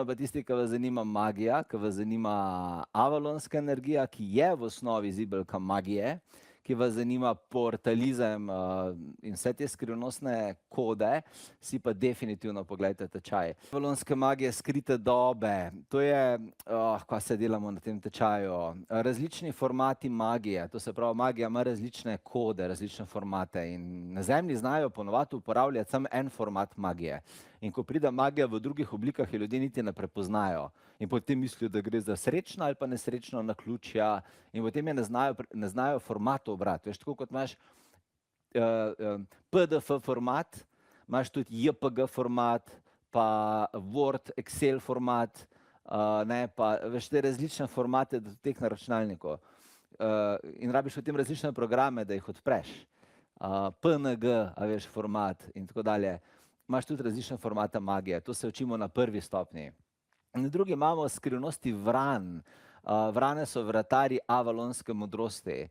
Pa tisti, ki vas zanima magija, ki vas zanima avalonska energija, ki je v osnovi zibelka magije, ki vas zanima portalizem in vse te skrivnostne kode, si pa definitivno pogledajte tečaj. Avalonske magije, skrite dobe, to je, kaj se delamo na tem tečaju, različni formati magije, to se pravi, magija ima različne kode, različne formate in na Zemlji znajo ponovadi uporabljati samo en format magije. In ko pride magija v drugih oblikah, je ljudje niti ne prepoznajo. In potem mislijo, da gre za srečno ali pa nesrečno naključja in potem je ne znajo formatov brati. Veš, tako kot imaš PDF format, imaš tudi JPG format, pa Word, Excel format, pa veš te različne formate teh na računalniku. In rabiš potem različne programe, da jih odpreš. PNG, a veš, format in tako dalje. Imaš tudi različne formate magije, to se učimo na prvi stopnji. Na drugi imamo skrivnosti vran. Vrane so vratarji avalonske modrosti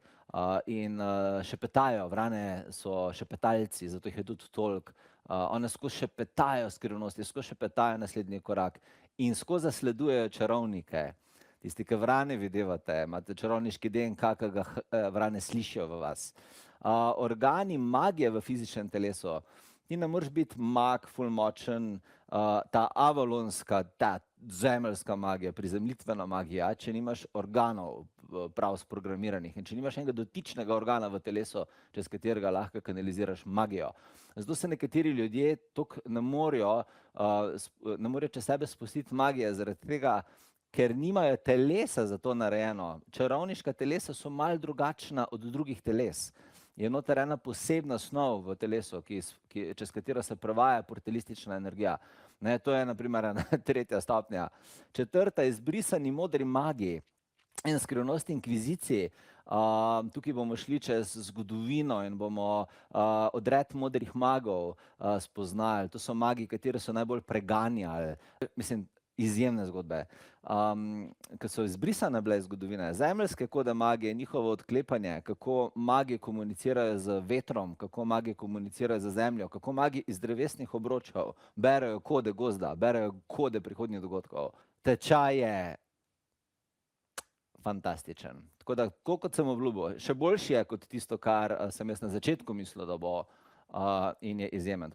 in šepetajo, vrane so šepetalci, zato jih je tudi toliko. One skozi šepetajo skrivnosti, skozi šepetajo naslednji korak in skozi zasledujejo čarovnike. Tisti, ki vrane videvate, imate čarovniški DNK, ki ga vrane slišijo v vas. Organi magije v fizičnem telesu. Ti ne moreš biti mag, ful močen, ta avalonska, ta zemeljska magija, prizemljitvena magija, če nimaš organov prav sprogramiranih in če nimaš enega dotičnega organa v telesu, čez katerega lahko kanaliziraš magijo. Zato se nekateri ljudje toliko ne morejo čez sebe spustiti magije, zaradi tega, ker nimajo telesa za to narejeno. Čarovniška telesa so malo drugačna od drugih teles. Je noter ena posebna snov v telesu, čez katero se prevaja portalistična energija. To je na primer ena tretja stopnja. Četrta, izbrisani modri magiji in skrivnosti inkviziciji. Tukaj bomo šli čez zgodovino in bomo odred modrih magov spoznali. To so magi, kateri so najbolj preganjali. Mislim, izjemne zgodbe, ki so izbrisane bile iz zgodovine. Zemeljske kode magije, njihovo odklepanje, kako magi komunicirajo z vetrom, kako magi komunicirajo z zemljo, kako magi iz drevesnih obročev berejo kode gozda, berejo kode prihodnjih dogodkov. Tečaj je fantastičen. Tako da, kot sem obljubil, še boljši je kot tisto, kar sem jaz na začetku mislil, da bo in je izjemen.